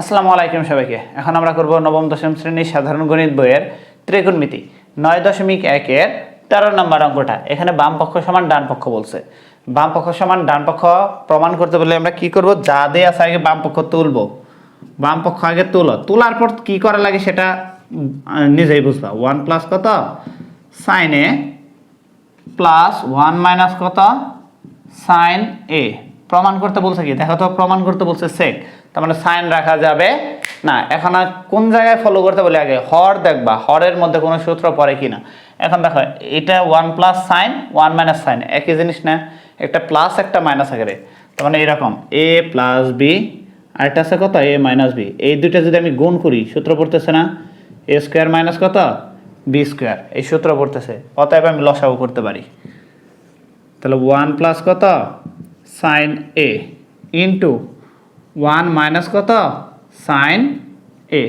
আসসালামু আলাইকুম সবাইকে। এখন আমরা করব নবম দশম শ্রেণীর সাধারণ গণিত বইয়ের ত্রিকোণমিতি 9.1 এর 13 নম্বর অঙ্কটা। এখানে বাম পক্ষ সমান ডান পক্ষ বলছে। বাম পক্ষ সমান ডান পক্ষ প্রমাণ করতে বলে আমরা কি করব, যা দিয়ে আছে আগে বাম পক্ষ তুলব। বাম পক্ষ আগে তোলার পর কি করা লাগে সেটা নিজেই বুঝবা। 1 প্লাস কত sin a প্লাস 1 মাইনাস কত sin a। প্রমাণ করতে বলছে কি দেখো তো, প্রমাণ করতে বলছে sec, তার মানে সাইন রাখা যাবে না। এখন আর কোন জায়গায় ফলো করতে বলে আগে হর দেখবা, হরের মধ্যে কোনো সূত্র পড়ে কিনা। এখন দেখো এটা 1 প্লাস সাইন 1 মাইনাস সাইন একই জিনিস না, একটা প্লাস একটা মাইনাস আগে, তার মানে এরকম a প্লাস বি আর একটা আছে কত a মাইনাস বি। এই দুইটা যদি আমি গুণ করি সূত্র পড়তেছে না, a স্কোয়ার মাইনাস কত বি স্কোয়ার, এই সূত্র পড়তেছে। অতএব আমি লসাগু করতে পারি। তাহলে 1 প্লাস কত সাইন a ইন্টু 1 মাইনাস কত সাইন a।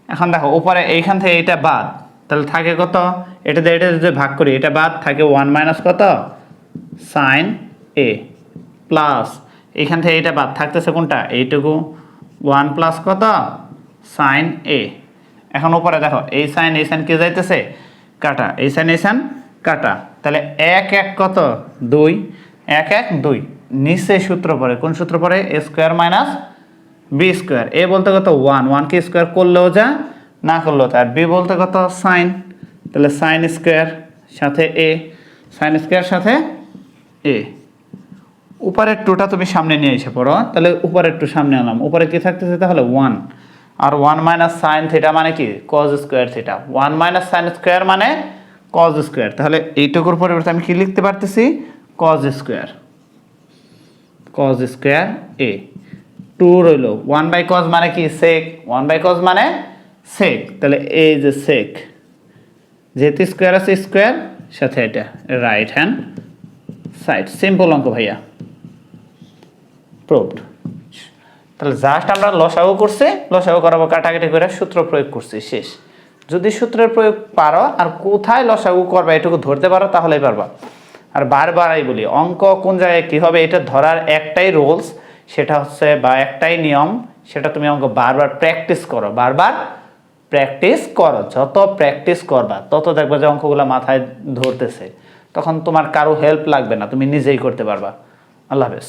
এখন দেখো উপরে এইখান থেকে এটা বাদ, তাহলে থাকে কত, এটা দিয়ে এটা যদি ভাগ করি এটা বাদ থাকে 1 মাইনাস কত সাইন a প্লাস এইখান থেকে এটা বাদ থাকতেছে কোনটা এইটুকু 1 প্লাস কত সাইন a। এখন উপরে দেখো এই সাইন কে যাইতেছে কাটা, এই সাইন কাটা, তাহলে 1 1 কত 2, 1 1 2। নিচে সূত্র পড়ে, কোন সূত্র পড়ে a square minus B square. A বলতে কত 1 কে স্কোয়ার করলেও যা না করলেও তা, আর বি বলতে কত সাইন, তাহলে সাইন স্কোয়ার সাথে a, সাইন স্কোয়ার সাথে a। উপরের টুটা তুমি সামনে নিয়ে এসে পড়ো, তাহলে উপরের টু সামনে আনলাম, উপরে কি থাকতেছে তাহলে 1 আর 1 মাইনাস সাইন থিটা মানে কি cos square theta, 1 minus sine square মানে কজ স্কোয়ার। তাহলে এইটুকুর পরিবর্তে আমি কি লিখতে পারতেছি cos square, cos square a। 2 রইল 1 বাই কজ মানে কি সেক, 1 বাই কজ মানে সেক, তাহলে এই যে সেক, যেহেতু স্কোয়ার আছে স্কোয়ার সাথে এটা রাইট হ্যান্ড সাইড। সিম্পল অঙ্ক ভাইয়া, প্রুভড। তাহলে জাস্ট আমরা লসাগু করছি, লসাগু করাবো কাটাকাটি করে সূত্র প্রয়োগ করছি, শেষ। যদি সূত্রের প্রয়োগ পারো আর কোথায় লসাগু করবা এটুকু ধরতে পারো তাহলেই পারবা। আর বারবারই বলি অঙ্ক কোন জায়গায় কী হবে এটা ধরার একটাই রুলস, সেটা হচ্ছে বা একটাই নিয়ম, সেটা তুমি অঙ্ক বারবার প্র্যাকটিস করো, বারবার প্র্যাকটিস করো। যত প্র্যাকটিস করবা তত দেখবে যে অঙ্কগুলো মাথায় ধরতেছে, তখন তোমার কারো হেল্প লাগবে না, তুমি নিজেই করতে পারবা। আল্লাহ হাফেজ।